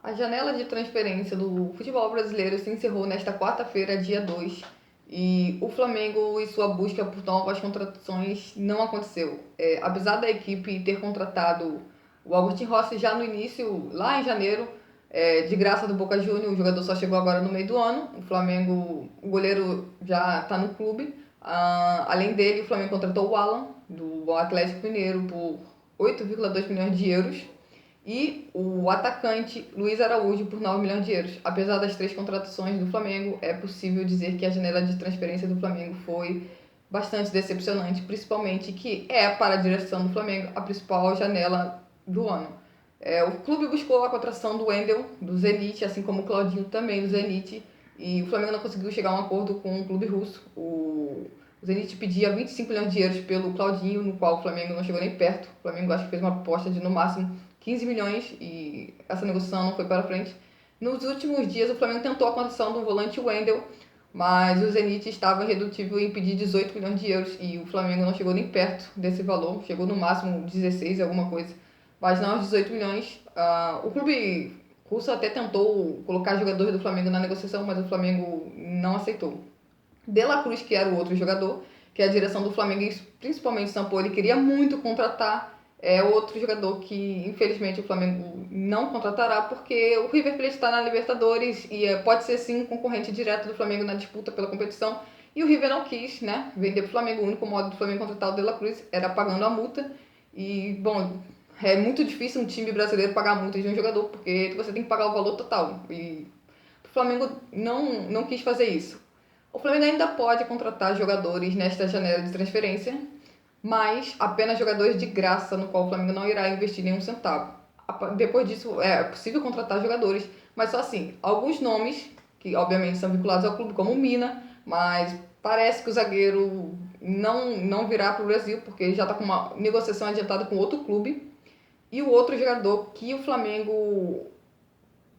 A janela de transferência do futebol brasileiro se encerrou nesta quarta-feira, dia 2, e o Flamengo e sua busca por novas contratações não aconteceu. Apesar da equipe ter contratado o Agustin Rossi já no início, lá em janeiro, de graça do Boca Juniors, o jogador só chegou agora no meio do ano. O Flamengo, o goleiro já está no clube. Além dele, o Flamengo contratou o Alan, do Atlético Mineiro, por 8,2 milhões de euros. E o atacante Luiz Araújo por 9 milhões de euros. Apesar das três contratações do Flamengo, é possível dizer que a janela de transferência do Flamengo foi bastante decepcionante, principalmente que é para a direção do Flamengo a principal janela do ano. O clube buscou a contratação do Wendel, do Zenit, assim como o Claudinho também do Zenit, e o Flamengo não conseguiu chegar a um acordo com o clube russo. O Zenit pedia 25 milhões de euros pelo Claudinho, no qual o Flamengo não chegou nem perto. O Flamengo acho que fez uma aposta de no máximo 15 milhões e essa negociação não foi para frente. Nos últimos dias, o Flamengo tentou a contratação do volante Wendel, mas o Zenit estava irredutível em pedir 18 milhões de euros e o Flamengo não chegou nem perto desse valor, chegou no máximo 16, alguma coisa, mas não aos 18 milhões. O clube russo até tentou colocar jogadores do Flamengo na negociação, mas o Flamengo não aceitou. De La Cruz, que era o outro jogador, que a direção do Flamengo, principalmente o Sampaoli, queria muito contratar, é outro jogador que infelizmente o Flamengo não contratará, porque o River Plate está na Libertadores e pode ser sim um concorrente direto do Flamengo na disputa pela competição, e o River não quis, né, vender para o Flamengo. O único modo do Flamengo contratar o De La Cruz era pagando a multa, e bom, é muito difícil um time brasileiro pagar a multa de um jogador, porque você tem que pagar o valor total, e o Flamengo não quis fazer isso. O Flamengo ainda pode contratar jogadores nesta janela de transferência, mas apenas jogadores de graça, no qual o Flamengo não irá investir nenhum centavo. Depois disso, é possível contratar jogadores, mas só assim, alguns nomes, que obviamente são vinculados ao clube, como o Mina, mas parece que o zagueiro não virá para o Brasil, porque ele já está com uma negociação adiantada com outro clube. E o outro jogador que o Flamengo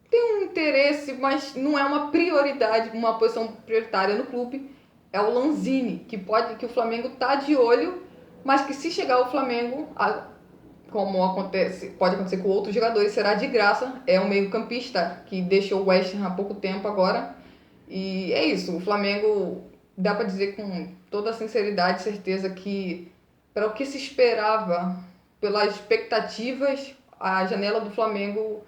tem um interesse, mas não é uma prioridade, uma posição prioritária no clube, é o Lanzini, que o Flamengo tá de olho, mas que se chegar ao Flamengo, como pode acontecer com outros jogadores, será de graça. É um meio-campista que deixou o West Ham há pouco tempo agora. E é isso, o Flamengo dá para dizer com toda a sinceridade e certeza que para o que se esperava, pelas expectativas, a janela do Flamengo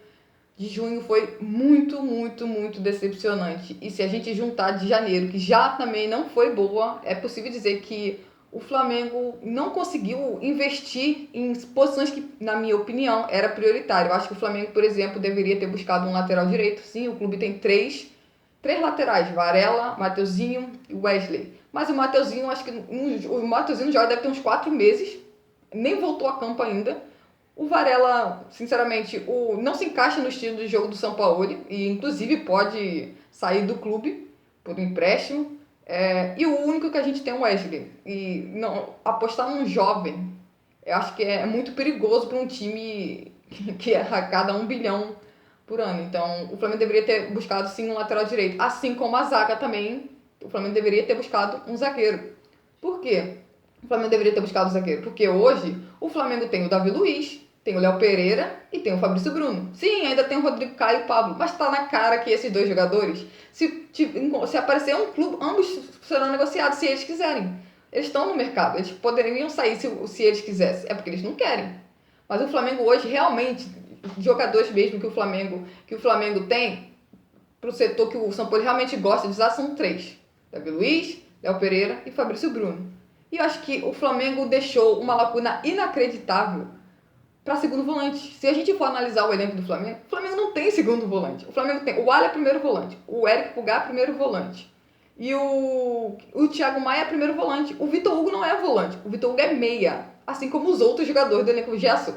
de junho foi muito, muito, muito decepcionante. E se a gente juntar de janeiro, que já também não foi boa, é possível dizer que o Flamengo não conseguiu investir em posições que, na minha opinião, era prioritário. Eu acho que o Flamengo, por exemplo, deveria ter buscado um lateral direito. Sim, o clube tem três laterais, Varela, Mateuzinho e Wesley. Mas o Mateuzinho, acho que o Mateuzinho já deve ter uns 4 meses, nem voltou a campo ainda. O Varela, sinceramente, não se encaixa no estilo de jogo do Sampaoli e, inclusive, pode sair do clube por um empréstimo. E o único que a gente tem é o Wesley. E não, apostar num jovem, eu acho que é muito perigoso para um time que arrecada 1 bilhão por ano. Então, o Flamengo deveria ter buscado, sim, um lateral direito. Assim como a zaga também, o Flamengo deveria ter buscado um zagueiro. Por quê? O Flamengo deveria ter buscado um zagueiro? Porque hoje o Flamengo tem o Davi Luiz, tem o Léo Pereira e tem o Fabrício Bruno. Sim, ainda tem o Rodrigo Caio e o Pablo, mas tá na cara que esses dois jogadores, se aparecer um clube, ambos serão negociados se eles quiserem. Eles estão no mercado, eles poderiam sair se eles quisessem. É porque eles não querem. Mas o Flamengo hoje, realmente, jogadores mesmo que o Flamengo tem, pro setor que o São Paulo realmente gosta de usar, são 3. Davi Luiz, Léo Pereira e Fabrício Bruno. E eu acho que o Flamengo deixou uma lacuna inacreditável para segundo volante. Se a gente for analisar o elenco do Flamengo, o Flamengo não tem segundo volante. O Flamengo tem o Alha primeiro volante, o Eric Pulgar primeiro volante e o Thiago Maia primeiro volante. O Vitor Hugo não é volante, o Vitor Hugo é meia, assim como os outros jogadores do elenco. O Gerson,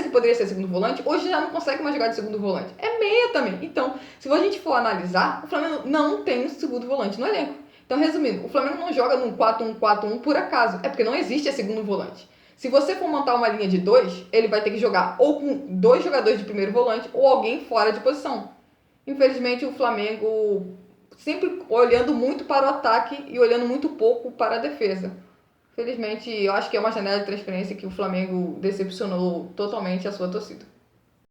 que poderia ser segundo volante, hoje já não consegue mais jogar de segundo volante, é meia também. Então, se a gente for analisar, o Flamengo não tem um segundo volante no elenco. Então, resumindo, o Flamengo não joga num 4-1-4-1 por acaso, é porque não existe esse segundo volante. Se você for montar uma linha de 2, ele vai ter que jogar ou com 2 jogadores de primeiro volante ou alguém fora de posição. Infelizmente, o Flamengo sempre olhando muito para o ataque e olhando muito pouco para a defesa. Felizmente, eu acho que é uma janela de transferência que o Flamengo decepcionou totalmente a sua torcida.